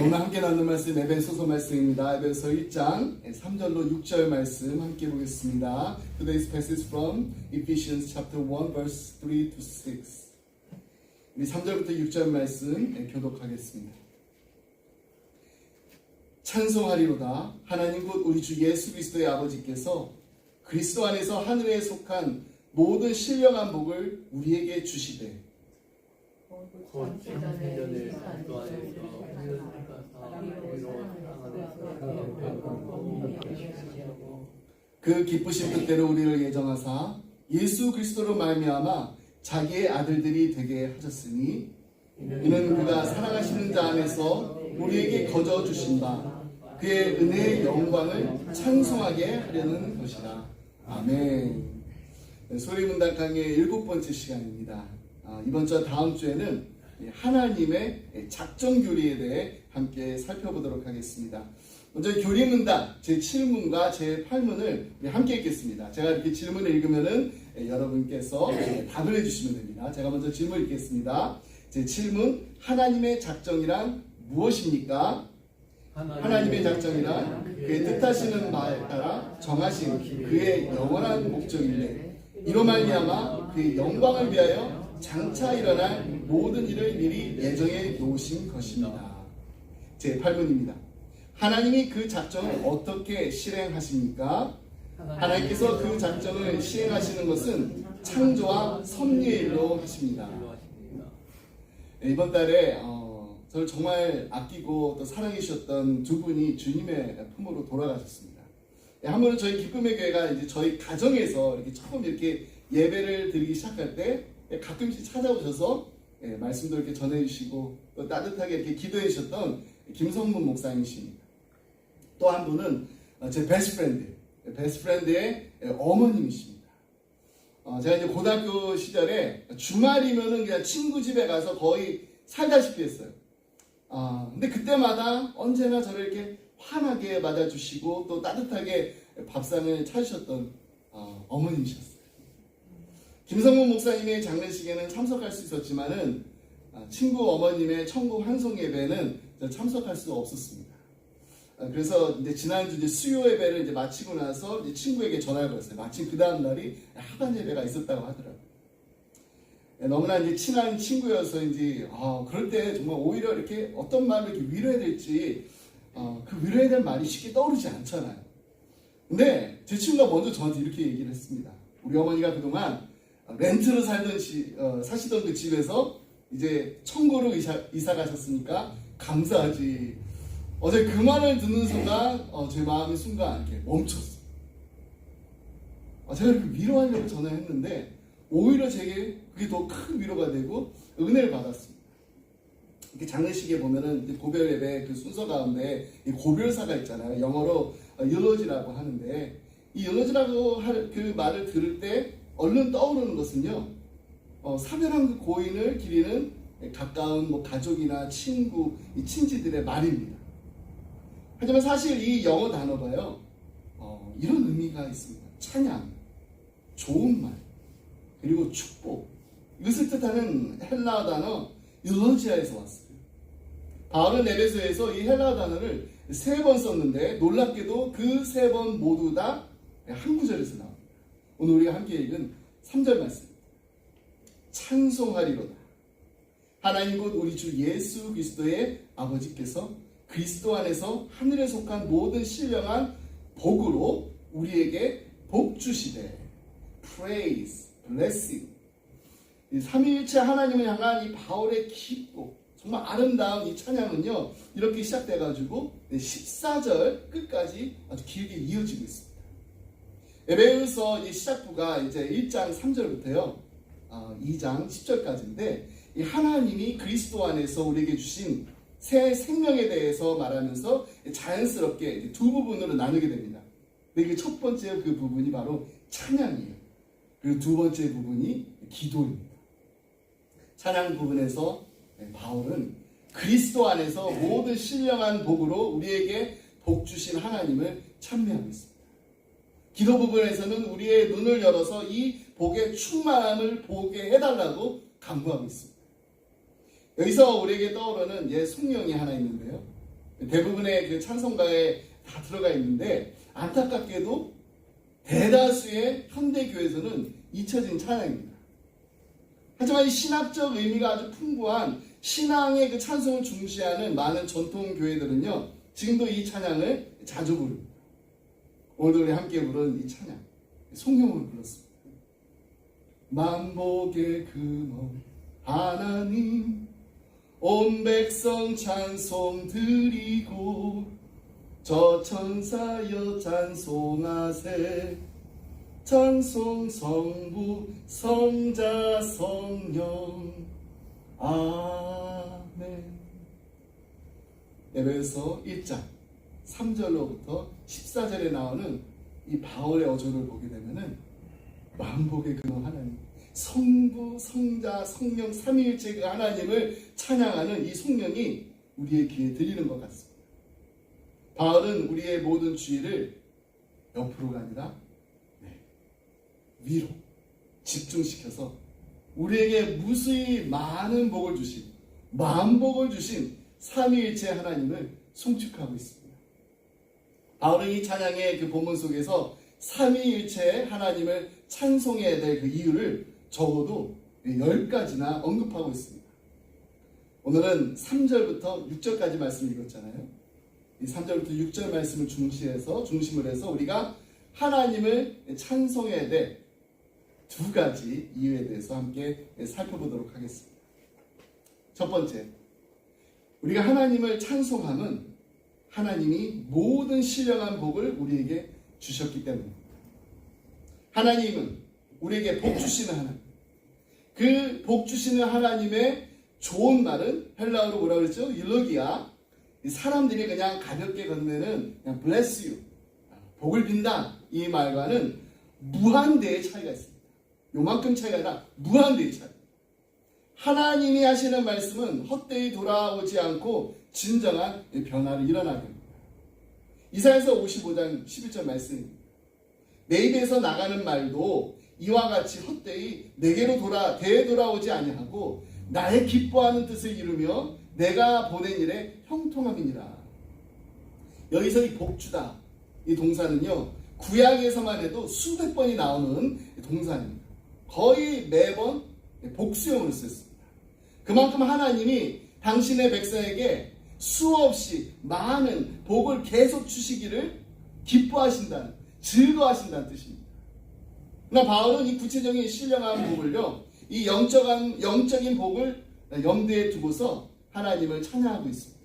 오늘 함께 나눌 말씀 에베소서 말씀입니다. 에베소 1장 3절로 6절 말씀 함께 보겠습니다. Today's passage from Ephesians chapter 1 verse 3 to 6. 우리 3절부터 6절 말씀 교독하겠습니다. 찬송하리로다. 하나님 곧 우리 주 예수 그리스도의 아버지께서 그리스도 안에서 하늘에 속한 모든 신령한 복을 우리에게 주시되 그 기쁘신 뜻대로 우리를 예정하사 예수 그리스도로 말미암아 자기의 아들들이 되게 하셨으니 이는 그가 사랑하시는 자 안에서 우리에게 거저 주신 바 그의 은혜의 영광을 찬송하게 하려는 것이라. 아멘. 소리문답 강의 7번째 시간입니다. 이번 주와 다음 주에는 하나님의 작정 교리에 대해 함께 살펴보도록 하겠습니다. 먼저 교리문답 제7문과 제8문을 함께 읽겠습니다. 제가 이렇게 질문을 읽으면은 여러분께서 답을 해주시면 됩니다. 제가 먼저 질문 읽겠습니다. 제7문, 하나님의 작정이란 무엇입니까? 하나님의 작정이란 그의 뜻하시는 바에 따라 정하신 그의 영원한 목적인데 이로 말미암아 그의 영광을 위하여 장차 일어날 모든 일을 미리 예정해 놓으신 것입니다. 제8문입니다. 하나님이 그 작정을 어떻게 실행하십니까? 하나님께서 그 작정을 시행하시는 것은 창조와 섭리의 일로 하십니다. 이번 달에 저를 정말 아끼고 또 사랑해 주셨던 두 분이 주님의 품으로 돌아가셨습니다. 한 분은 저희 기쁨의 교회가 이제 저희 가정에서 이렇게 처음 이렇게 예배를 드리기 시작할 때 가끔씩 찾아오셔서 말씀도 이렇게 전해주시고 또 따뜻하게 이렇게 기도해 주셨던 김성문 목사님이십니다. 또 한 분은 제 베스트 프렌드의 어머님이십니다. 제가 이제 고등학교 시절에 주말이면은 그냥 친구 집에 가서 거의 살다시피 했어요. 근데 그때마다 언제나 저를 이렇게 환하게 맞아주시고 또 따뜻하게 밥상을 차주셨던 어머님이셨어요. 김성문 목사님의 장례식에는 참석할 수 있었지만은 친구 어머님의 천국 환송 예배는 참석할 수 없었습니다. 그래서 이제 지난주 이제 수요 예배를 이제 마치고 나서 이제 친구에게 전화를 걸었어요. 마침 그 다음 날이 하반 예배가 있었다고 하더라고요. 너무나 이제 친한 친구여서인지 그럴 때 정말 오히려 이렇게 어떤 말을 이렇게 위로해야 될지 그 위로해야 될 말이 쉽게 떠오르지 않잖아요. 근데 제 친구가 먼저 저한테 이렇게 얘기를 했습니다. 우리 어머니가 그동안 렌트로 사시던 그 집에서 이제 청구로 이사 가셨으니까 감사하지. 어제 그 말을 듣는 순간 제 마음이 순간 이렇게 멈췄어요. 제가 이렇게 위로하려고 전화했는데 오히려 제게 그게 더 큰 위로가 되고 은혜를 받았습니다. 이렇게 장례식에 보면은 고별 예배 그 순서 가운데 이 고별사가 있잖아요. 영어로 eulogy라고 하는데 이 eulogy라고 할 그 말을 들을 때 얼른 떠오르는 것은요. 사별한 그 고인을 기리는 가까운 뭐 가족이나 친구, 이 친지들의 말입니다. 하지만 사실 이 영어 단어가요. 이런 의미가 있습니다. 찬양, 좋은 말, 그리고 축복. 이것을 뜻하는 헬라어 단어 eulogia에서 왔어요. 바울은 에베소에서 이 헬라어 단어를 3번 썼는데 놀랍게도 그 3번 모두 다 한 구절에서 나옵니다. 오늘 우리가 함께 읽은 3절 말씀입니다. 찬송하리로다. 하나님 곧 우리 주 예수 그리스도의 아버지께서 그리스도 안에서 하늘에 속한 모든 신령한 복으로 우리에게 복 주시되 praise, blessing. 이 삼위일체 하나님을 향한 이 바울의 깊고 정말 아름다운 이 찬양은요 이렇게 시작돼가지고 14절 끝까지 아주 길게 이어지고 있습니다. 에베소서 시작부가 이제 1장 3절부터요 2장 10절까지인데 이 하나님이 그리스도 안에서 우리에게 주신 새 생명에 대해서 말하면서 자연스럽게 두 부분으로 나누게 됩니다. 근데 첫 번째 그 부분이 바로 찬양이에요. 그리고 두 번째 부분이 기도입니다. 찬양 부분에서 바울은 그리스도 안에서 모든 신령한 복으로 우리에게 복 주신 하나님을 찬미하고 있습니다. 기도 부분에서는 우리의 눈을 열어서 이 복의 충만함을 보게 해달라고 간구하고 있습니다. 여기서 우리에게 떠오르는 성령이 하나 있는데요. 대부분의 그 찬송가에 다 들어가 있는데 안타깝게도 대다수의 현대교회에서는 잊혀진 찬양입니다. 하지만 이 신학적 의미가 아주 풍부한 신앙의 그 찬송을 중시하는 많은 전통 교회들은요, 지금도 이 찬양을 자주 부릅니다. 오늘도 우리 함께 부른 이 찬양, 송영으로 불렀습니다. 만복의 근원 하나님, 온 백성 찬송 드리고 저 천사여 찬송하세. 찬송 성부 성자 성령 아멘. 에베소 1장 3절로부터 14절에 나오는 이 바울의 어조를 보게 되면은 만복의 근원 하나님, 성부 성자 성령 삼위일체 그 하나님을 찬양하는 이 송명이 우리의 귀에 들리는 것 같습니다. 바울은 우리의 모든 주의를 옆으로가 아니라 위로 집중시켜서 우리에게 무수히 많은 복을 주신, 만복을 주신 삼위일체 하나님을 송축하고 있습니다. 바울은 이 찬양의 그 본문 속에서 삼위일체 하나님을 찬송해야 될 그 이유를 적어도 10가지나 언급하고 있습니다. 오늘은 3절부터 6절까지 말씀 읽었잖아요. 이 3절부터 6절 말씀을 중심을 해서 우리가 하나님을 찬송해야 될 2가지 이유에 대해서 함께 살펴보도록 하겠습니다. 첫 번째, 우리가 하나님을 찬송함은 하나님이 모든 신령한 복을 우리에게 주셨기 때문입니다. 하나님은 우리에게 복 주시는 하나님, 그 복 주시는 하나님의 좋은 말은 헬라어로 뭐라 그랬죠? 율로기아. 사람들이 그냥 가볍게 건네는 그냥 bless you, 복을 빈다, 이 말과는 무한대의 차이가 있습니다. 요만큼 차이가 아니라 무한대의 차이. 하나님이 하시는 말씀은 헛되이 돌아오지 않고 진정한 변화를 일어나게 합니다. 이사야서 55장 11절 말씀입니다. 내 입에서 나가는 말도 이와 같이 헛되이 내게로 되돌아오지 아니하고 나의 기뻐하는 뜻을 이루며 내가 보낸 일에 형통함이니라. 여기서 이 복주다, 이 동사는요, 구약에서만 해도 수백 번이 나오는 동사입니다. 거의 매번 복수형으로 쓰였습니다. 그만큼 하나님이 당신의 백성에게 수없이 많은 복을 계속 주시기를 기뻐하신다는, 즐거워하신다는 뜻입니다. 그러나 바울은 이 구체적인 신령한 복을요, 이 영적인 복을 염두에 두고서 하나님을 찬양하고 있습니다.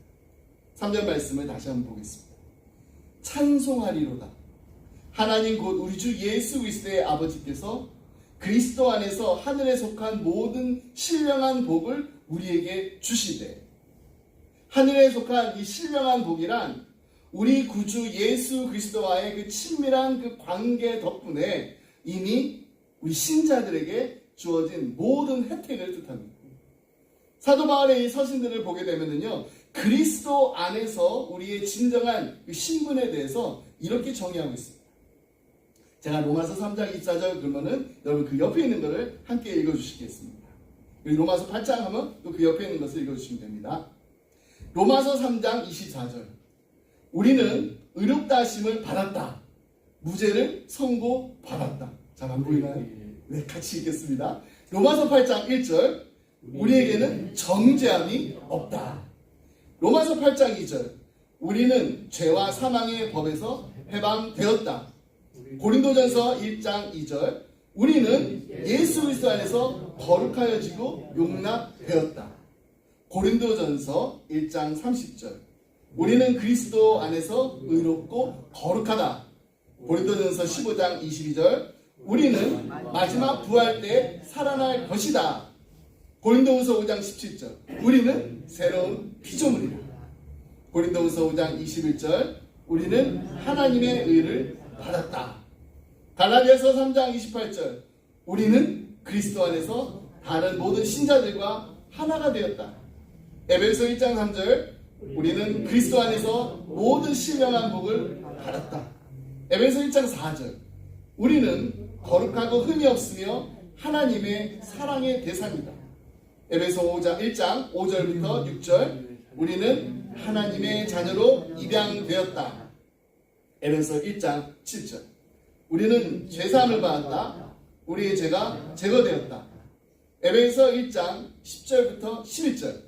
3절 말씀을 다시 한번 보겠습니다. 찬송하리로다. 하나님 곧 우리 주 예수 그리스도의 아버지께서 그리스도 안에서 하늘에 속한 모든 신령한 복을 우리에게 주시되, 하늘에 속한 이 신령한 복이란 우리 구주 예수 그리스도와의 그 친밀한 그 관계 덕분에 이미 우리 신자들에게 주어진 모든 혜택을 뜻합니다. 사도 바울의 이 서신들을 보게 되면요, 그리스도 안에서 우리의 진정한 그 신분에 대해서 이렇게 정의하고 있습니다. 제가 로마서 3장 24절 그러면은 여러분 그 옆에 있는 것을 함께 읽어주시겠습니다. 로마서 8장 하면 또 그 옆에 있는 것을 읽어주시면 됩니다. 로마서 3장 24절. 우리는 의롭다 하심을 받았다. 무죄를 선고받았다. 잘 안 보이나요? 네, 같이 읽겠습니다. 로마서 8장 1절. 우리에게는 정죄함이 없다. 로마서 8장 2절. 우리는 죄와 사망의 법에서 해방되었다. 고린도전서 1장 2절. 우리는 예수 그리스도 안에서 거룩하여지고 용납되었다. 고린도전서 1장 30절. 우리는 그리스도 안에서 의롭고 거룩하다. 고린도전서 15장 22절. 우리는 마지막 부활 때 살아날 것이다. 고린도후서 5장 17절. 우리는 새로운 피조물이다. 고린도후서 5장 21절. 우리는 하나님의 의를 받았다. 갈라디아서 3장 28절. 우리는 그리스도 안에서 다른 모든 신자들과 하나가 되었다. 에베소 1장 3절. 우리는 그리스도 안에서 모든 신령한 복을 받았다. 에베소 1장 4절. 우리는 거룩하고 흠이 없으며 하나님의 사랑의 대상이다. 에베소 5장 1장 5절부터 6절. 우리는 하나님의 자녀로 입양되었다. 에베소 1장 7절. 우리는 죄사함을 받았다. 우리의 죄가 제거되었다. 에베소 1장 10절부터 11절.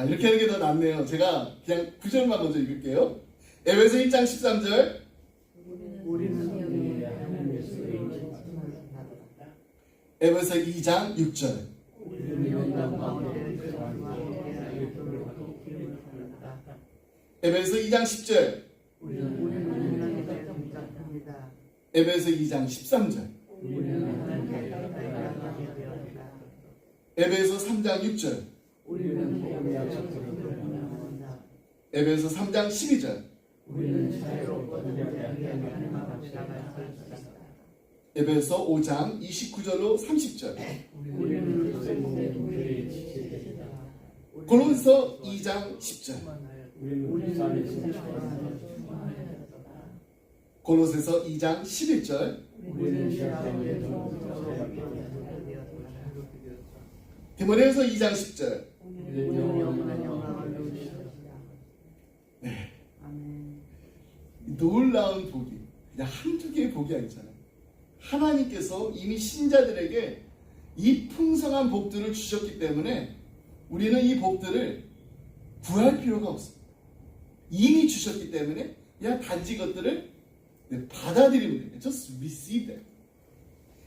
이렇게 하는 게 더 낫네요. 제가 그냥 9절만 먼저 읽을게요. 에베소 1장 13절. 에베소 2장 6절. 에베소 2장 10절. 에베소 2장 13절. 에베소 3장 6절. 에베소 3장 12절. 에베소 5장 29절로 30절. 고린도서 2장 10절. 고로새서 2장 11절. 디모데후서 2장 10절. 네. 놀라운 복이 그냥 한두 개의 복이 아니잖아요. 하나님께서 이미 신자들에게 이 풍성한 복들을 주셨기 때문에 우리는 이 복들을 구할 필요가 없습니다. 이미 주셨기 때문에 그냥 단지 것들을 받아들이면 됩니다. Just receive them.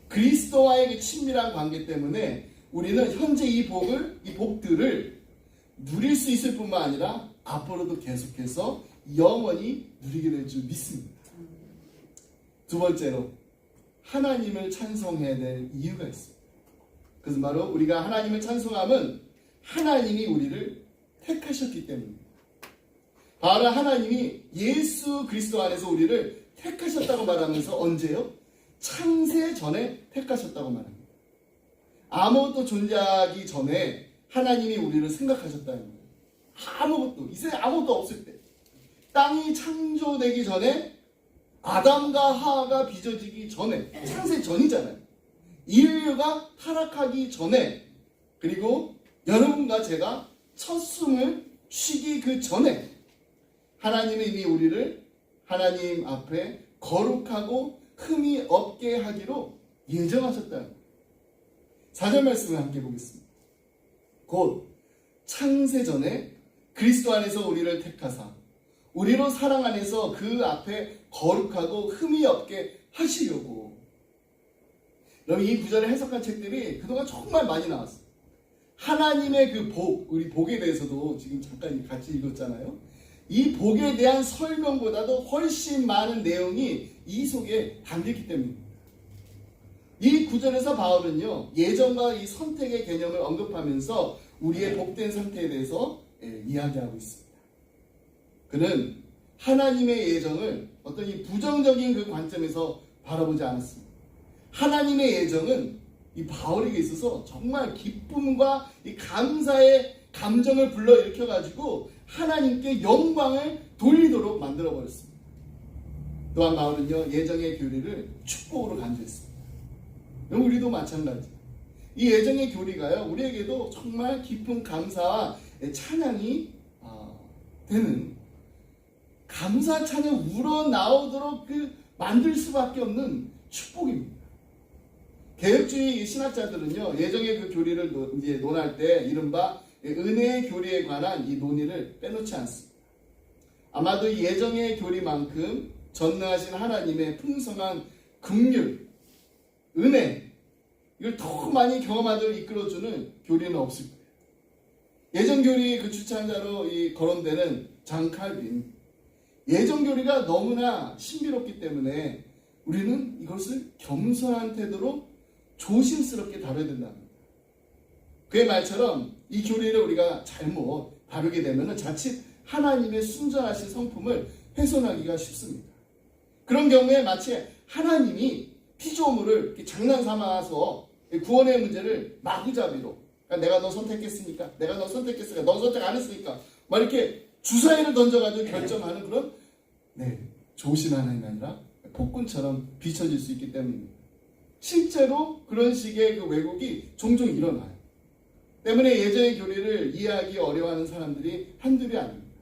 그리스도와의 친밀한 관계 때문에 우리는 현재 이 복들을 누릴 수 있을 뿐만 아니라 앞으로도 계속해서 영원히 누리게 될 줄 믿습니다. 두 번째로 하나님을 찬송해야 될 이유가 있습니다. 그래서 바로 우리가 하나님을 찬송함은 하나님이 우리를 택하셨기 때문입니다. 바로 하나님이 예수 그리스도 안에서 우리를 택하셨다고 말하면서 언제요? 창세 전에 택하셨다고 말합니다. 아무것도 존재하기 전에 하나님이 우리를 생각하셨다는 거예요. 아무것도, 이 세상에 아무것도 없을 때, 땅이 창조되기 전에, 아담과 하와가 빚어지기 전에, 창세 전이잖아요. 인류가 타락하기 전에, 그리고 여러분과 제가 첫 숨을 쉬기 그 전에 하나님이 이미 우리를 하나님 앞에 거룩하고 흠이 없게 하기로 예정하셨다는 거예요. 4절 말씀을 함께 보겠습니다. 곧 창세전에 그리스도 안에서 우리를 택하사 우리로 사랑 안에서 그 앞에 거룩하고 흠이 없게 하시려고. 여러분, 이 구절을 해석한 책들이 그동안 정말 많이 나왔어요. 하나님의 그 복, 우리 복에 대해서도 지금 잠깐 같이 읽었잖아요. 이 복에 대한 설명보다도 훨씬 많은 내용이 이 속에 담겼기 때문입니다. 이 구절에서 바울은요, 예정과 이 선택의 개념을 언급하면서 우리의 복된 상태에 대해서 이야기하고 있습니다. 그는 하나님의 예정을 어떤 이 부정적인 그 관점에서 바라보지 않았습니다. 하나님의 예정은 이 바울에게 있어서 정말 기쁨과 이 감사의 감정을 불러일으켜가지고 하나님께 영광을 돌리도록 만들어버렸습니다. 또한 바울은요, 예정의 교리를 축복으로 간주했습니다. 우리도 마찬가지. 이 예정의 교리가요, 우리에게도 정말 깊은 감사와 찬양이 되는, 감사 찬양 우러나오도록 만들 수밖에 없는 축복입니다. 개혁주의 신학자들은요, 예정의 그 교리를 이제 논할 때 이른바 은혜의 교리에 관한 이 논의를 빼놓지 않습니다. 아마도 이 예정의 교리만큼 전능하신 하나님의 풍성한 긍휼, 은혜, 이걸 더 많이 경험하도록 이끌어주는 교리는 없을 거예요. 예정교리의 그 주창자로 거론되는 장 칼빈. 예정교리가 너무나 신비롭기 때문에 우리는 이것을 겸손한 태도로 조심스럽게 다뤄야 된답니다. 그의 말처럼 이 교리를 우리가 잘못 다루게 되면 자칫 하나님의 순전하신 성품을 훼손하기가 쉽습니다. 그런 경우에 마치 하나님이 피조물을 장난 삼아서 구원의 문제를 마구잡이로, 그러니까 내가 너 선택했으니까, 내가 너 선택했으니까, 너 선택 안 했으니까 막 이렇게 주사위를 던져가지고 결정하는 그런 조신한 하나님이 아니라 폭군처럼 비춰질 수 있기 때문입니다. 실제로 그런 식의 그 왜곡이 종종 일어나요. 때문에 예전의 교리를 이해하기 어려워하는 사람들이 한둘이 아닙니다.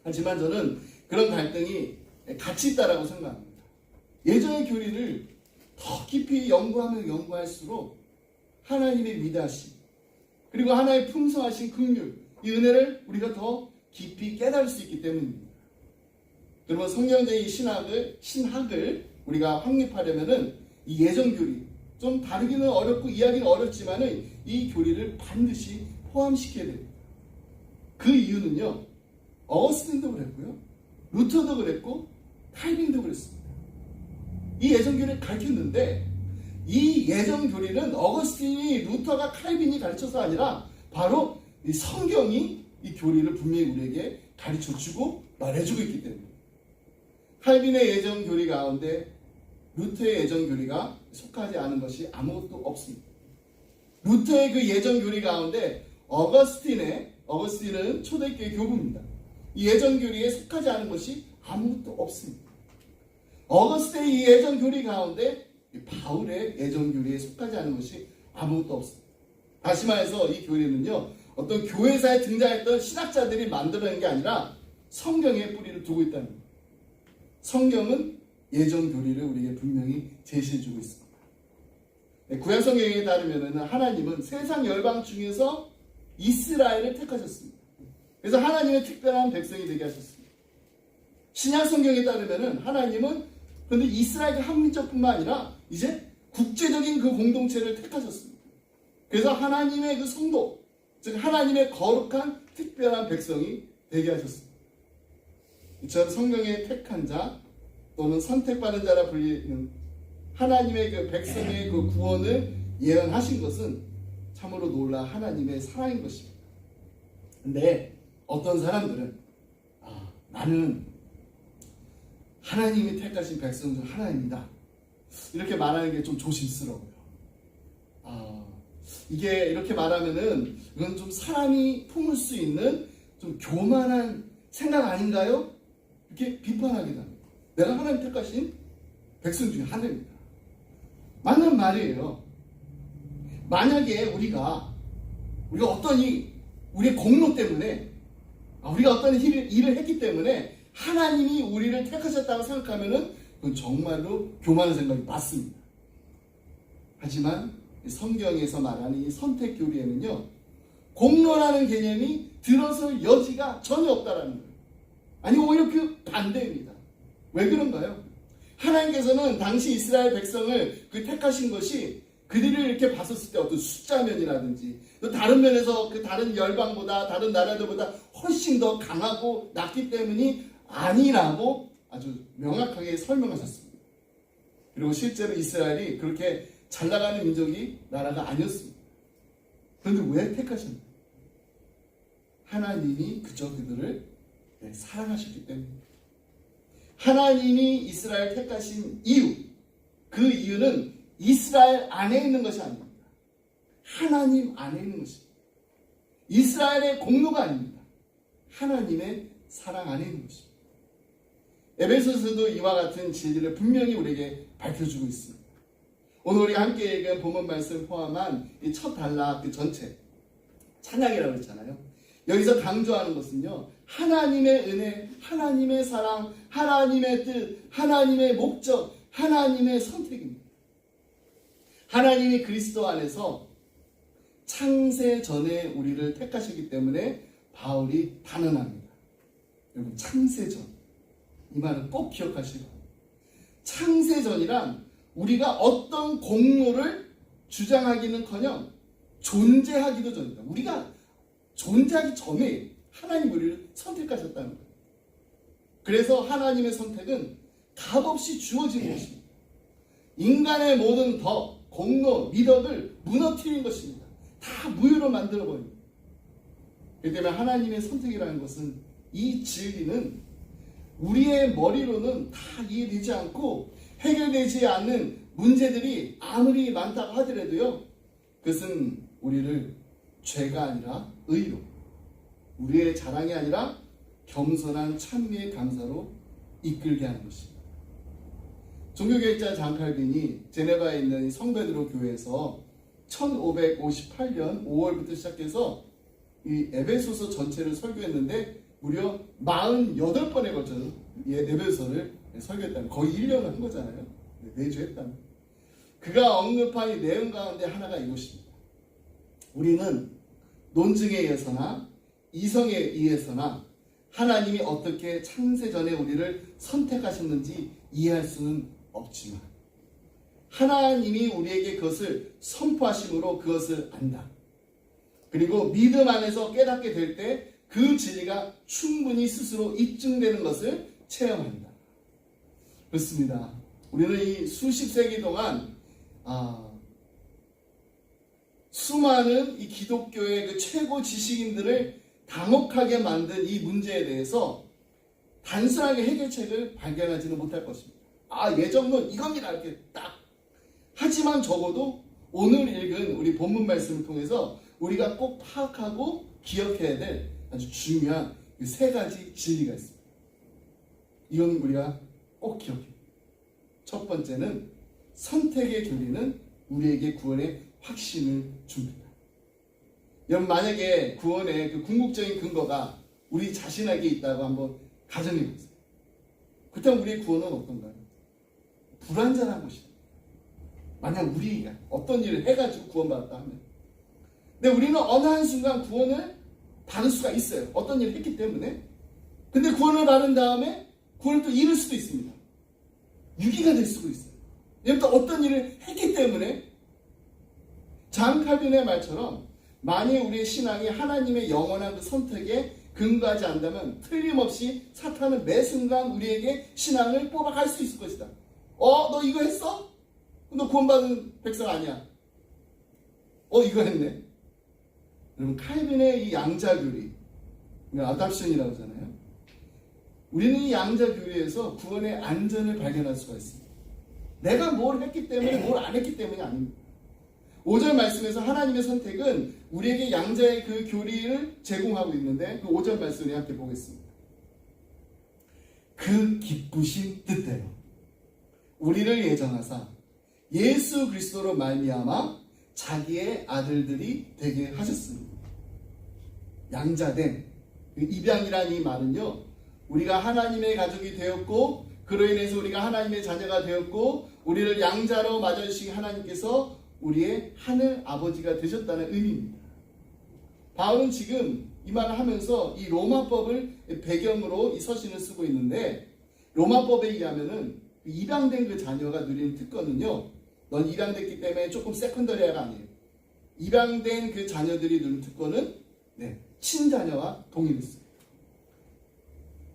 하지만 저는 그런 갈등이 가치 있다라고 생각합니다. 예전의 교리를 더 깊이 연구하면 연구할수록 하나님의 위대하심, 그리고 하나의 풍성하신 긍휼, 이 은혜를 우리가 더 깊이 깨달을 수 있기 때문입니다. 여러분, 성경적인 신학을 우리가 확립하려면은 이 예전 교리, 좀 다루기는 어렵고 이해하기는 어렵지만은 이 교리를 반드시 포함시켜야 됩니다. 그 이유는요, 어거스틴도 그랬고요, 루터도 그랬고, 칼빈도 그랬습니다. 이 예전 교리를 가르쳤는데, 이 예전 교리는 어거스틴이, 루터가, 칼빈이 가르쳐서 아니라 바로 이 성경이 이 교리를 분명히 우리에게 가르쳐주고 말해주고 있기 때문에, 칼빈의 예전 교리 가운데 루터의 예전 교리가 속하지 않은 것이 아무것도 없습니다. 루터의 그 예전 교리 가운데 어거스틴은 초대교회 교부입니다. 이 예전 교리에 속하지 않은 것이 아무것도 없습니다. 어거스틴의 이 예전 교리 가운데 바울의 예전 교리에 속하지 않은 것이 아무것도 없습니다. 다시 말해서 이 교리는요, 어떤 교회사에 등장했던 신학자들이 만들어낸 게 아니라 성경에 뿌리를 두고 있다는 겁니다. 성경은 예전 교리를 우리에게 분명히 제시해주고 있습니다. 구약 성경에 따르면 하나님은 세상 열방 중에서 이스라엘을 택하셨습니다. 그래서 하나님의 특별한 백성이 되게 하셨습니다. 신약 성경에 따르면 하나님은 그런데 이스라엘 한민족뿐만 아니라 이제 국제적인 그 공동체를 택하셨습니다. 그래서 하나님의 그 성도, 즉 하나님의 거룩한 특별한 백성이 되게 하셨습니다. 이처럼 성경의 택한 자 또는 선택받은 자라 불리는 하나님의 그 백성의 그 구원을 예언하신 것은 참으로 놀라 하나님의 사랑인 것입니다. 근데 어떤 사람들은 나는 하나님이 택하신 백성 중 하나입니다, 이렇게 말하는 게 좀 조심스러워요. 이게 이렇게 말하면은 이건 좀 사람이 품을 수 있는 좀 교만한 생각 아닌가요? 이렇게 비판하기도 합니다. 내가 하나님 택하신 백성 중에 하나입니다. 맞는 말이에요. 만약에 우리가 어떤 우리의 공로 때문에, 우리가 어떤 일을 했기 때문에 하나님이 우리를 택하셨다고 생각하면은 그건 정말로 교만한 생각이 맞습니다. 하지만 성경에서 말하는 이 선택 교리에는요, 공로라는 개념이 들어설 여지가 전혀 없다라는 거예요. 아니, 오히려 그 반대입니다. 왜 그런가요? 하나님께서는 당시 이스라엘 백성을 택하신 것이 그들을 이렇게 봤었을 때 어떤 숫자면이라든지 또 다른 면에서 그 다른 열방보다, 다른 나라들보다 훨씬 더 강하고 낫기 때문이 아니라고 아주 명확하게 설명하셨습니다. 그리고 실제로 이스라엘이 그렇게 잘 나가는 나라가 아니었습니다. 그런데 왜 택하셨나요? 하나님이 그저 그들을 사랑하셨기 때문입니다. 하나님이 이스라엘 택하신 이유, 그 이유는 이스라엘 안에 있는 것이 아닙니다. 하나님 안에 있는 것입니다. 이스라엘의 공로가 아닙니다. 하나님의 사랑 안에 있는 것입니다. 에베소서도 이와 같은 진리를 분명히 우리에게 밝혀주고 있습니다. 오늘 우리가 함께 읽은 본문 말씀 포함한 이 첫 단락 그 전체, 찬양이라고 했잖아요. 여기서 강조하는 것은요, 하나님의 은혜, 하나님의 사랑, 하나님의 뜻, 하나님의 목적, 하나님의 선택입니다. 하나님이 그리스도 안에서 창세 전에 우리를 택하시기 때문에 바울이 단언합니다. 여러분, 창세 전, 이 말은 꼭 기억하시고, 창세 전이란 우리가 어떤 공로를 주장하기는커녕 존재하기도 전이다. 우리가 존재하기 전에 하나님 우리를 선택하셨다는 거예요. 그래서 하나님의 선택은 값없이 주어진 것입니다. 인간의 모든 덕, 공로, 미덕을 무너뜨린 것입니다. 다 무효로 만들어버립니다. 그렇기 때문에 하나님의 선택이라는 것은, 이 진리는 우리의 머리로는 다 이해되지 않고 해결되지 않는 문제들이 아무리 많다고 하더라도요, 그것은 우리를 죄가 아니라 의로, 우리의 자랑이 아니라 겸손한 찬미의 감사로 이끌게 하는 것입니다. 종교개혁자 잔 칼빈이 제네바에 있는 성 베드로 교회에서 1558년 5월부터 시작해서 이 에베소서 전체를 설교했는데 무려 48번에 걸쳐서 이 에베소서를 설교했다는, 거의 1년을 한 거잖아요. 매주 했다는. 그가 언급한 이 내용 가운데 하나가 이것입니다. 우리는 논증에 의해서나 이성에 의해서나 하나님이 어떻게 창세전에 우리를 선택하셨는지 이해할 수는 없지만 하나님이 우리에게 그것을 선포하심으로 그것을 안다. 그리고 믿음 안에서 깨닫게 될 때 그 진리가 충분히 스스로 입증되는 것을 체험한다. 그렇습니다. 우리는 이 수십 세기 동안 수많은 이 기독교의 그 최고 지식인들을 당혹하게 만든 이 문제에 대해서 단순하게 해결책을 발견하지는 못할 것입니다. 예정론 이겁니다 이렇게 딱. 하지만 적어도 오늘 읽은 우리 본문 말씀을 통해서 우리가 꼭 파악하고 기억해야 될 아주 중요한 그 세 가지 진리가 있습니다. 이건 우리가 꼭 기억해요. 첫 번째는 선택의 교리는 우리에게 구원의 확신을 줍니다. 여러분, 만약에 구원의 그 궁극적인 근거가 우리 자신에게 있다고 한번 가정해 보세요. 그렇다면 우리의 구원은 어떤가요? 불완전한 것이다. 만약 우리가 어떤 일을 해가지고 구원받았다 하면, 근데 우리는 어느 한순간 구원을 받을 수가 있어요. 어떤 일을 했기 때문에. 근데 구원을 받은 다음에 구원을 또 잃을 수도 있습니다. 유기가 될 수도 있어요. 왜냐면 또 어떤 일을 했기 때문에. 잔 칼빈의 말처럼 만일 우리의 신앙이 하나님의 영원한 그 선택에 근거하지 않다면 틀림없이 사탄은 매 순간 우리에게 신앙을 뽑아갈 수 있을 것이다. 너 이거 했어? 너 구원받은 백성 아니야. 이거 했네. 여러분, 칼빈의 이 양자교리, 아답션이라고 하잖아요. 우리는 이 양자교리에서 구원의 안전을 발견할 수가 있습니다. 내가 뭘 했기 때문에, 뭘 안 했기 때문이 아닙니다. 5절 말씀에서 하나님의 선택은 우리에게 양자의 그 교리를 제공하고 있는데, 그 5절 말씀을 함께 보겠습니다. 그 기쁘신 뜻대로 우리를 예정하사 예수 그리스도로 말미암아 자기의 아들들이 되게 하셨습니다. 양자된 입양이라는 이 말은요, 우리가 하나님의 가족이 되었고 그로 인해서 우리가 하나님의 자녀가 되었고 우리를 양자로 맞아주신 하나님께서 우리의 하늘 아버지가 되셨다는 의미입니다. 바울은 지금 이 말을 하면서 이 로마법을 배경으로 이 서신을 쓰고 있는데, 로마법에 의하면은 입양된 그 자녀가 누리는 특권은요, 넌 입양됐기 때문에 조금 세컨더리아가 아니에요. 입양된 그 자녀들이 누리는 특권은 친자녀와 동일했어요.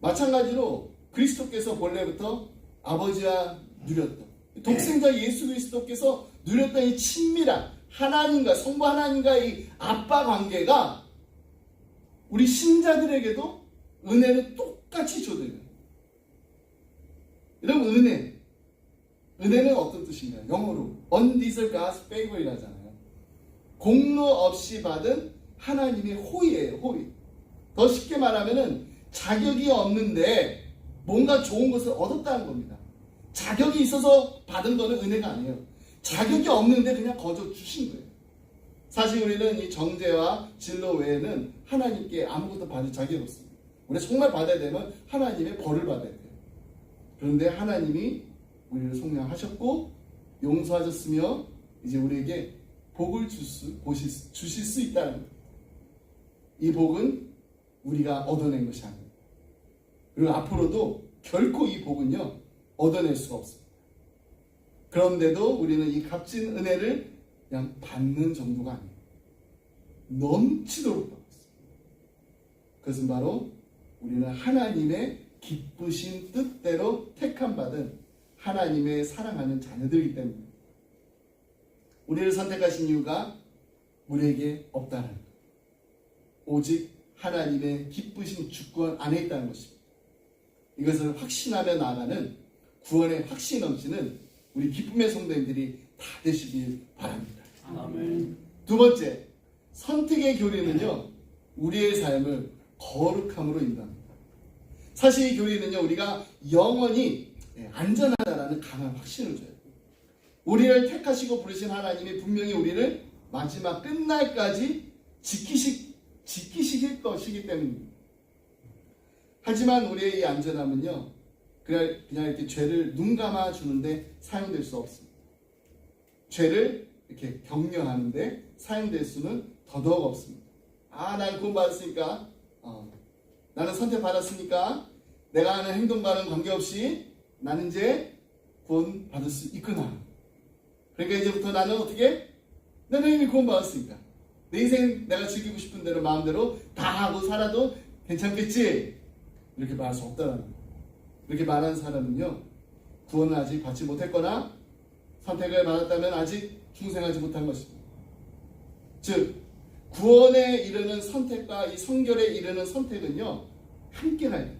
마찬가지로 그리스도께서 본래부터 아버지와 누렸던, 독생자 예수 그리스도께서 누렸던 이 친밀한 하나님과, 성부 하나님과의 아빠 관계가 우리 신자들에게도 은혜를 똑같이 줘드려요. 여러분, 은혜는 어떤 뜻인가요? 영어로 undeserved God's favor이라 하잖아요. 공로 없이 받은 하나님의 호의예요. 호의. 더 쉽게 말하면은 자격이 없는데 뭔가 좋은 것을 얻었다는 겁니다. 자격이 있어서 받은 거는 은혜가 아니에요. 자격이 없는데 그냥 거저 주신 거예요. 사실 우리는 이 정죄와 진로 외에는 하나님께 아무것도 받을 자격이 없습니다. 우리가 정말 받아야 되면 하나님의 벌을 받아야 돼요. 그런데 하나님이 우리를 속량하셨고 용서하셨으며 이제 우리에게 복을 주실 수 있다는 겁니다. 이 복은 우리가 얻어낸 것이 아닙니다. 그리고 앞으로도 결코 이 복은요 얻어낼 수가 없습니다. 그런데도 우리는 이 값진 은혜를 그냥 받는 정도가 아니에요. 넘치도록 받고 있습니다. 그것은 바로 우리는 하나님의 기쁘신 뜻대로 택함받은 하나님의 사랑하는 자녀들이기 때문입니다. 우리를 선택하신 이유가 우리에게 없다는 것, 오직 하나님의 기쁘신 주권 안에 있다는 것입니다. 이것을 확신하며 나아가는 구원의 확신 넘치는 우리 기쁨의 성도님들이 다 되시길 바랍니다. 아멘. 두 번째, 선택의 교리는요 우리의 삶을 거룩함으로 인도합니다. 사실 이 교리는요 우리가 영원히 안전하다라는 강한 확신을 줘요. 우리를 택하시고 부르신 하나님이 분명히 우리를 마지막 끝날까지 지키실 것이기 때문입니다. 하지만 우리의 이 안전함은요, 그냥 이렇게 죄를 눈 감아 주는데 사용될 수 없습니다. 죄를 이렇게 격려하는데 사용될 수는 더더욱 없습니다. 난 구원받았으니까, 나는 선택받았으니까, 내가 하는 행동과는 관계없이 나는 이제 구원받을 수 있구나. 그러니까 이제부터 나는 어떻게? 나는 이미 구원받았으니까 내 인생 내가 즐기고 싶은 대로 마음대로 다 하고 살아도 괜찮겠지? 이렇게 말할 수 없다는 거예요. 이렇게 말하는 사람은요, 구원을 아직 받지 못했거나 선택을 받았다면 아직 중생하지 못한 것입니다. 즉, 구원에 이르는 선택과 이 성결에 이르는 선택은요, 함께 가야 돼요.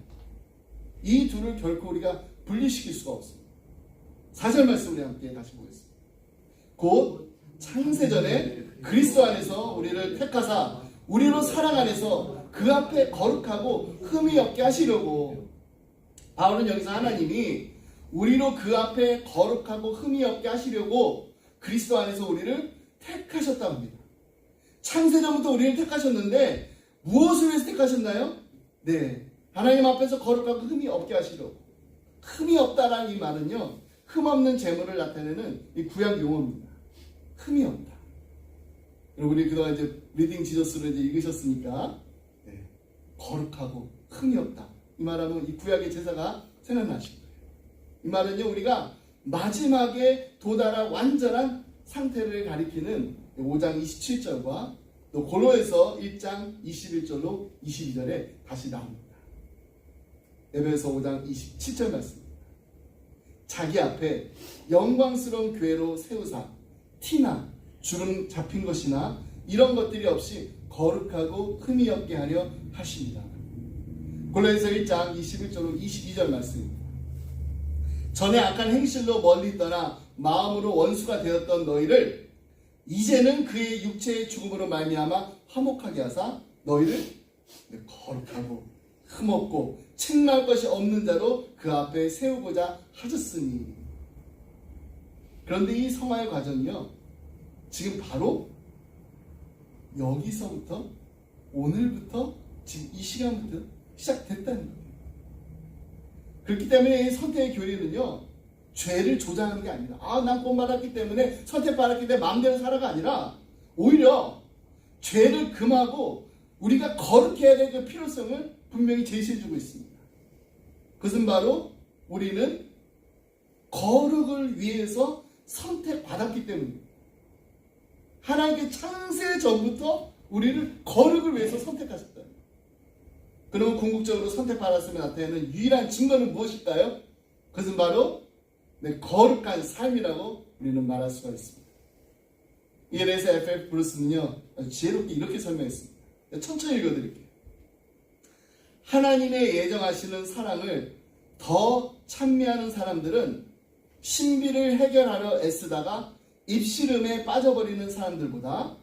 이 둘을 결코 우리가 분리시킬 수가 없습니다. 4절 말씀 우리 함께 다시 보겠습니다. 곧 창세전에 그리스도 안에서 우리를 택하사 우리로 사랑 안에서 그 앞에 거룩하고 흠이 없게 하시려고. 바울은 여기서 하나님이 우리로 그 앞에 거룩하고 흠이 없게 하시려고 그리스도 안에서 우리를 택하셨다고 합니다. 창세전부터 우리를 택하셨는데 무엇을 위해서 택하셨나요? 네, 하나님 앞에서 거룩하고 흠이 없게 하시려고. 흠이 없다라는 이 말은요, 흠 없는 재물을 나타내는 이 구약 용어입니다. 흠이 없다. 여러분이 그동안 이제 리딩 지저스를 이제 읽으셨으니까, 네, 거룩하고 흠이 없다. 이 말하면 이 구약의 제사가 생각나실 거예요. 이 말은요, 우리가 마지막에 도달한 완전한 상태를 가리키는 5장 27절과 또 고로에서 1장 21절로 22절에 다시 나옵니다. 에베소 5장 27절 말씀입니다. 자기 앞에 영광스러운 교회로 세우사 티나 주름 잡힌 것이나 이런 것들이 없이 거룩하고 흠이 없게 하려 하십니다. 고로에서 1장 21절로 22절 말씀입니다. 전에 악한 행실로 멀리 떠나 마음으로 원수가 되었던 너희를 이제는 그의 육체의 죽음으로 말미암아 화목하게 하사 너희를 거룩하고 흠없고 책망할 것이 없는 자로 그 앞에 세우고자 하셨으니. 그런데 이 성화의 과정이요, 지금 바로 여기서부터, 오늘부터, 지금 이 시간부터 시작됐다는 거예요. 그렇기 때문에 이 선택의 교리는요, 죄를 조장하는 게 아니라, 난 구원받았기 때문에 선택받았기 때문에 마음대로 살아가 아니라, 오히려 죄를 금하고 우리가 거룩해야 될 그 필요성을 분명히 제시해주고 있습니다. 그것은 바로 우리는 거룩을 위해서 선택받았기 때문입니다. 하나님께 창세 전부터 우리를 거룩을 위해서 선택하셨다. 그러면 궁극적으로 선택받았음에 나타내는 유일한 증거는 무엇일까요? 그것은 바로 거룩한 삶이라고 우리는 말할 수가 있습니다. 이에 대해서 F.F. 브루스는요, 아주 지혜롭게 이렇게 설명했습니다. 천천히 읽어드릴게요. 하나님의 예정하시는 사랑을 더 찬미하는 사람들은 신비를 해결하려 애쓰다가 입씨름에 빠져버리는 사람들보다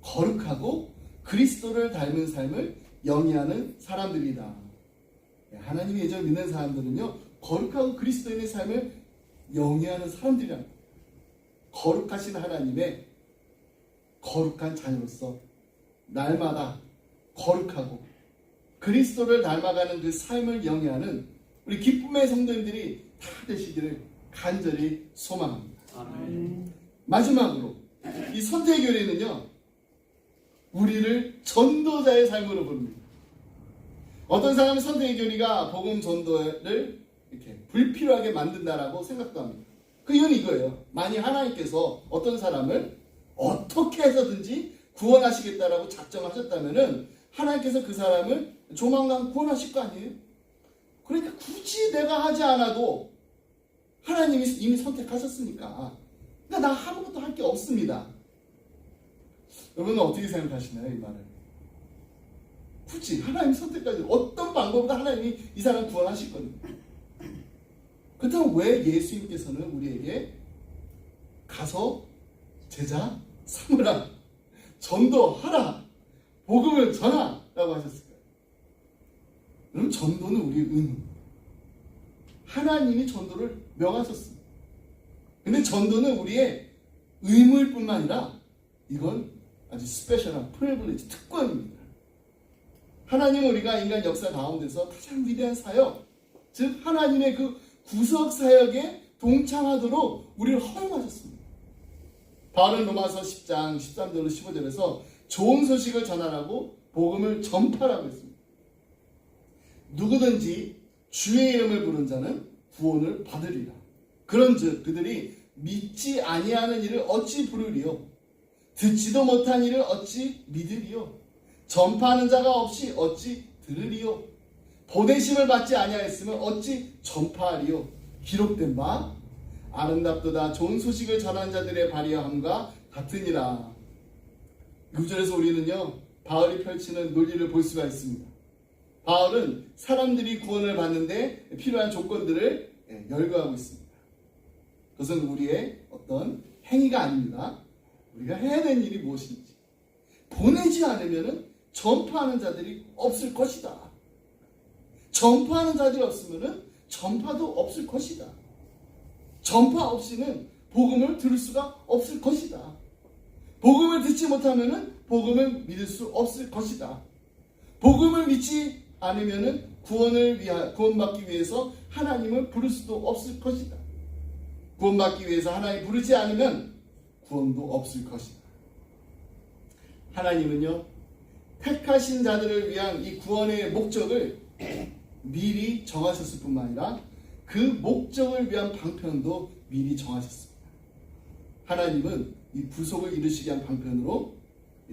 거룩하고 그리스도를 닮은 삶을 영위하는 사람들이다. 하나님의 예정을 믿는 사람들은요, 거룩하고 그리스도인의 삶을 영위하는 사람들이란 거예요. 거룩하신 하나님의 거룩한 자녀로서 날마다 거룩하고 그리스도를 닮아가는 그 삶을 영위하는 우리 기쁨의 성도님들이 다 되시기를 간절히 소망합니다. 아멘. 마지막으로 이 선택의 교리는요, 우리를 전도자의 삶으로 부릅니다. 어떤 사람은 선택의 교리가 복음 전도를 이렇게 불필요하게 만든다라고 생각도 합니다. 그 이유는 이거예요. 만약 하나님께서 어떤 사람을 어떻게 해서든지 구원하시겠다라고 작정하셨다면은 하나님께서 그 사람을 조만간 구원하실 거 아니에요? 그러니까 굳이 내가 하지 않아도 하나님이 이미 선택하셨으니까, 그러니까 나 아무것도 할 게 없습니다. 여러분은 어떻게 생각하시나요, 이 말을? 굳이 하나님 선택까지 어떤 방법으로 하나님이 이 사람 구원하실 겁니다. 그렇다면 왜 예수님께서는 우리에게 가서 제자 삼으라, 전도하라, 복음을 전하라고 하셨을까요? 여러분, 전도는 우리의 의무. 하나님이 전도를 명하셨습니다. 근데 전도는 우리의 의무일 뿐만 아니라 이건 아주 스페셜한 프리빌리지, 특권입니다. 하나님은 우리가 인간 역사 가운데서 가장 위대한 사역, 즉 하나님의 그 구속 사역에 동참하도록 우리를 허용하셨습니다. 바울은 로마서 10장 13절로 15절에서 좋은 소식을 전하라고 복음을 전파라고 했습니다. 누구든지 주의 이름을 부른 자는 구원을 받으리라. 그런즉 그들이 믿지 아니하는 이를 어찌 부르리요? 듣지도 못한 이를 어찌 믿으리요? 전파하는 자가 없이 어찌 들으리요? 보내심을 받지 아니하였으면 어찌 전파하리요? 기록된 바 아름답도다 좋은 소식을 전한 자들의 발휘함과 같으니라. 6절에서 우리는요 바울이 펼치는 논리를 볼 수가 있습니다. 바울은 사람들이 구원을 받는데 필요한 조건들을 열거하고 있습니다. 그것은 우리의 어떤 행위가 아닙니다. 우리가 해야 되는 일이 무엇인지. 보내지 않으면 전파하는 자들이 없을 것이다. 전파하는 자들이 없으면 전파도 없을 것이다. 전파 없이는 복음을 들을 수가 없을 것이다. 복음을 듣지 못하면 복음을 믿을 수 없을 것이다. 복음을 믿지 않으면 구원받기 위해서 하나님을 부를 수도 없을 것이다. 구원받기 위해서 하나님 부르지 않으면 구원도 없을 것이다. 하나님은요 택하신 자들을 위한 이 구원의 목적을 미리 정하셨을 뿐만 아니라 그 목적을 위한 방편도 미리 정하셨습니다. 하나님은 이 구속을 이루시기 위한 방편으로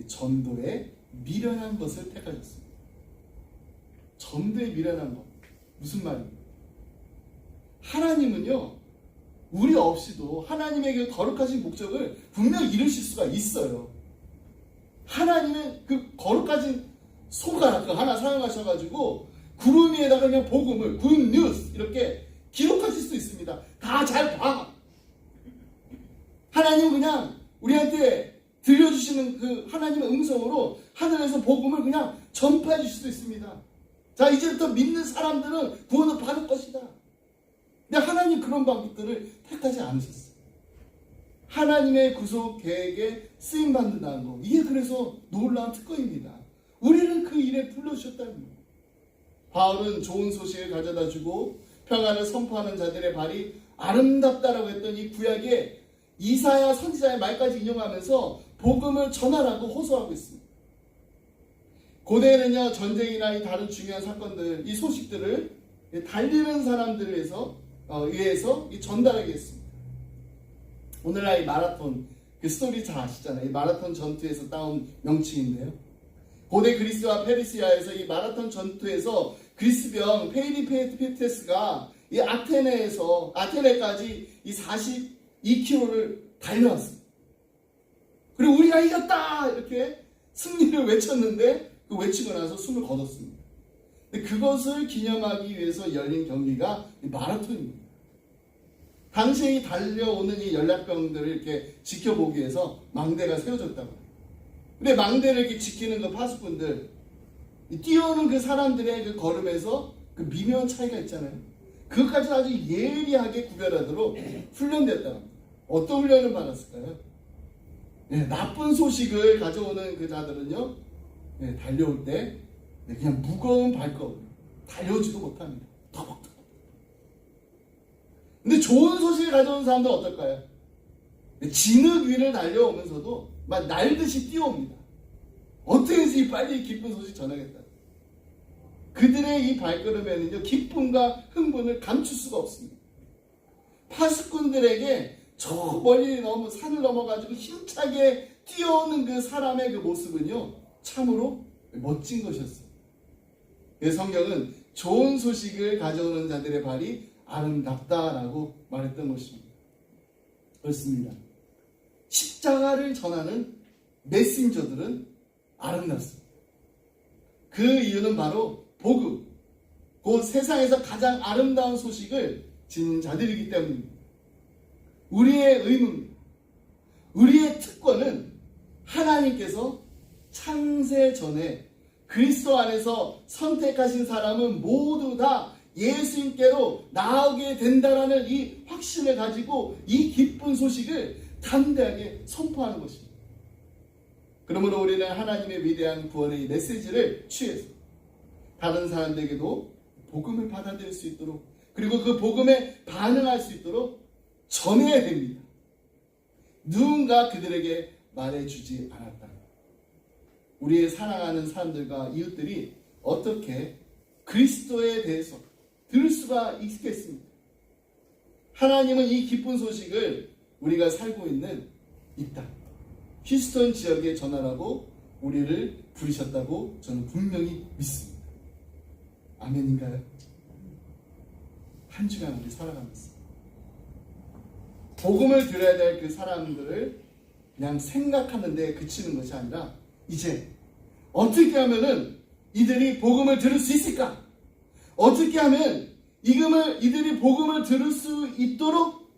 전도에 미련한 것을 택하셨습니다. 전도에 미련한 것 무슨 말입니까? 하나님은요 우리 없이도 하나님의 그 거룩하신 목적을 분명히 이루실 수가 있어요. 하나님의 그 거룩하신 손가락 하나 사용하셔가지고 구름 위에다가 그냥 복음을 굿뉴스 이렇게 기록하실 수 있습니다. 다 잘 봐. 하나님은 그냥 우리한테 들려주시는 그 하나님의 음성으로 하늘에서 복음을 그냥 전파해 주실 수 있습니다. 자, 이제부터 믿는 사람들은 구원을 받을 것이다. 근데 하나님 그런 방법들을 택하지 않으셨어요. 하나님의 구속 계획에 쓰임받는다는 거. 이게 그래서 놀라운 특권입니다. 우리는 그 일에 불러주셨다는 거예요. 바울은 좋은 소식을 가져다 주고 평안을 선포하는 자들의 발이 아름답다라고 했던 이 구약의 이사야 선지자의 말까지 인용하면서 복음을 전하라고 호소하고 있습니다. 고대에는요 전쟁이나 이 다른 중요한 사건들 이 소식들을 달리는 사람들에 의해서 전달하게 했습니다. 오늘날 이 마라톤 그 스토리 잘 아시잖아요. 이 마라톤 전투에서 따온 명칭인데요. 고대 그리스와 페르시아에서 이 마라톤 전투에서 그리스병 페이리페테스가 이 아테네까지 이 42km를 달려왔습니다. 그리고 우리가 이겼다 이렇게 승리를 외쳤는데 그 외치고 나서 숨을 거뒀습니다. 근데 그것을 기념하기 위해서 열린 경기가 이 마라톤입니다. 당시에 달려오는 이 연락병들을 이렇게 지켜보기 위해서 망대가 세워졌다고 해요. 근데 망대를 이렇게 지키는 그 파수꾼들, 뛰어오는 그 사람들의 그 걸음에서 그 미묘한 차이가 있잖아요. 그것까지 아주 예리하게 구별하도록 훈련됐다고 합니다. 어떤 훈련을 받았을까요? 나쁜 소식을 가져오는 그 자들은요, 달려올 때 그냥 무거운 발걸음, 달려오지도 못합니다. 터벅터벅. 근데 좋은 소식을 가져오는 사람들은 어떨까요? 진흙 위를 달려오면서도 막 날듯이 뛰어옵니다. 어떻게 해서 빨리 기쁜 소식 전하겠다. 그들의 이 발걸음에는요 기쁨과 흥분을 감출 수가 없습니다. 파수꾼들에게 저 멀리 산을 넘어가지고 힘차게 뛰어오는 그 사람의 그 모습은요 참으로 멋진 것이었어요. 성경은 좋은 소식을 가져오는 자들의 발이 아름답다라고 말했던 것입니다. 그렇습니다. 십자가를 전하는 메신저들은 아름답습니다. 그 이유는 바로 복음, 그 세상에서 가장 아름다운 소식을 지닌 자들이기 때문입니다. 우리의 의무입니다. 우리의 특권은 하나님께서 창세 전에 그리스도 안에서 선택하신 사람은 모두 다 예수님께로 나오게 된다라는 이 확신을 가지고 이 기쁜 소식을 담대하게 선포하는 것입니다. 그러므로 우리는 하나님의 위대한 구원의 메시지를 취해서 다른 사람들에게도 복음을 받아들일 수 있도록, 그리고 그 복음에 반응할 수 있도록 전해야 됩니다. 누군가 그들에게 말해주지 않았다. 우리의 사랑하는 사람들과 이웃들이 어떻게 그리스도에 대해서 들을 수가 있겠습니까? 하나님은 이 기쁜 소식을 우리가 살고 있는 이 땅, 휴스턴 지역에 전하라고 우리를 부르셨다고 저는 분명히 믿습니다. 아멘인가요? 한 주간 우리 살아가면서 복음을 들어야 될 그 사람들을 그냥 생각하는데 그치는 것이 아니라, 이제 어떻게 하면은 이들이 복음을 들을 수 있을까? 어떻게 하면 이들이 복음을 들을 수 있도록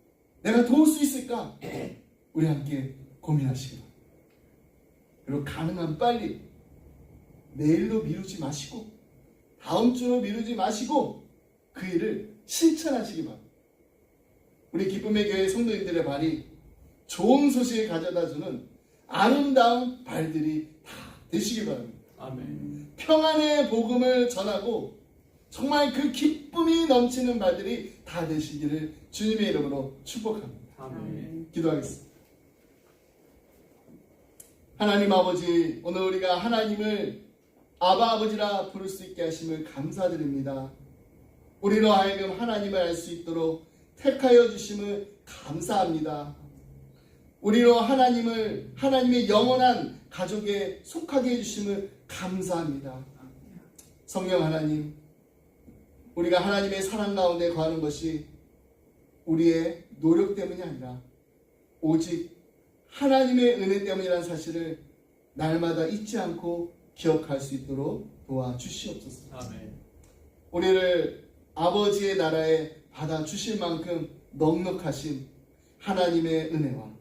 내가 도울 수 있을까? 우리 함께 고민하시기 바랍니다. 그리고 가능한 빨리, 내일로 미루지 마시고 다음 주로 미루지 마시고 그 일을 실천하시기 바랍니다. 우리 기쁨의 교회 성도님들의 발이 좋은 소식을 가져다주는 아름다운 발들이 다 되시기 바랍니다. 아멘. 평안의 복음을 전하고 정말 그 기쁨이 넘치는 발들이 다 되시기를 주님의 이름으로 축복합니다. 아멘. 기도하겠습니다. 하나님 아버지, 오늘 우리가 하나님을 아바 아버지라 부를 수 있게 하심을 감사드립니다. 우리로 하여금 하나님을 알 수 있도록 택하여 주심을 감사합니다. 우리로 하나님의 영원한 가족에 속하게 해주심을 감사합니다. 성령 하나님, 우리가 하나님의 사랑 가운데 거하는 것이 우리의 노력 때문이 아니라 오직 하나님의 은혜 때문이라는 사실을 날마다 잊지 않고 기억할 수 있도록 도와주시옵소서. 아멘. 우리를 아버지의 나라에 받아주실 만큼 넉넉하신 하나님의 은혜와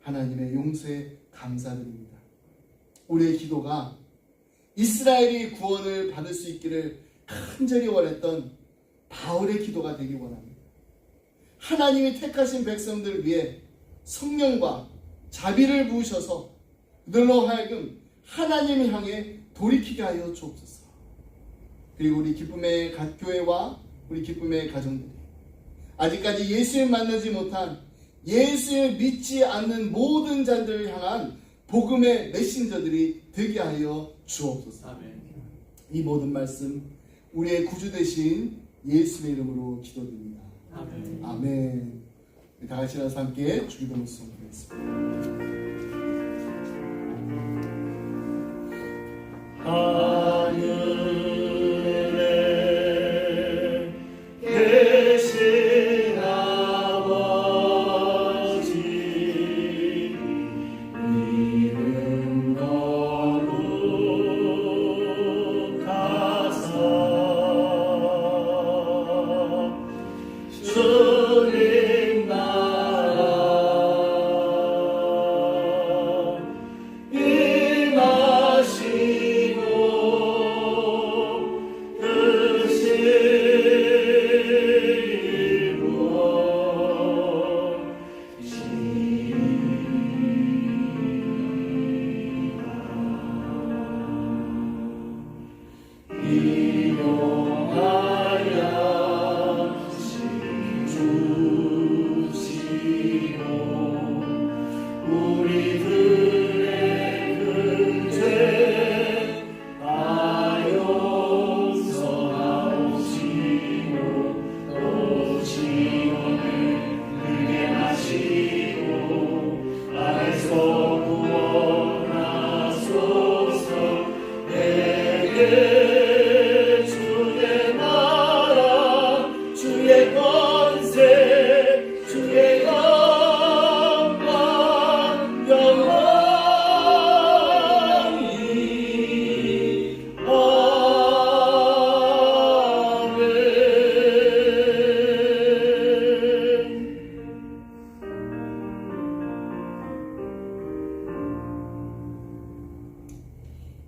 하나님의 용서에 감사드립니다. 우리의 기도가 이스라엘이 구원을 받을 수 있기를 간절히 원했던 바울의 기도가 되기 원합니다. 하나님이 택하신 백성들을 위해 성령과 자비를 부으셔서 그들로 하여금 하나님을 향해 돌이키게 하여 주옵소서. 그리고 우리 기쁨의 교회와 우리 기쁨의 가정들이 아직까지 예수를 만나지 못한, 예수를 믿지 않는 모든 자들을 향한 복음의 메신저들이 되게 하여 주옵소서. 아멘. 이 모든 말씀 우리의 구주 되신 예수의 이름으로 기도드립니다. 아멘. 아멘. 다 같이 나서 함께 주기도문 수행하겠습니다. 하늘에 계신 아버지, 이름 거룩하사 주님 나라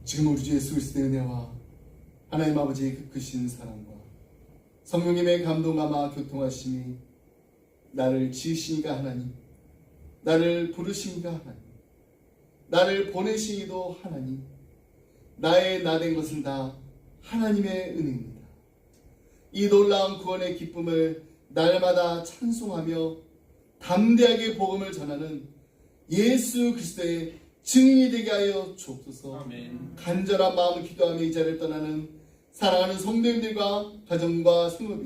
지금 우리 주 예수 그리스도의 은혜와 하나님 아버지의 그 크신 사랑과 성령님의 감동감아 교통하심이 나를 지으시니가 하나님, 나를 부르시니가 하나님, 나를 보내시니도 하나님, 나의 나 된 것은 다 하나님의 은혜입니다. 이 놀라운 구원의 기쁨을 날마다 찬송하며 담대하게 복음을 전하는 예수 그리스도의 증인이 되게 하여 주옵소서. 아멘. 간절한 마음을 기도하며 이 자리를 떠나는 사랑하는 성도님들과 가정과 성도들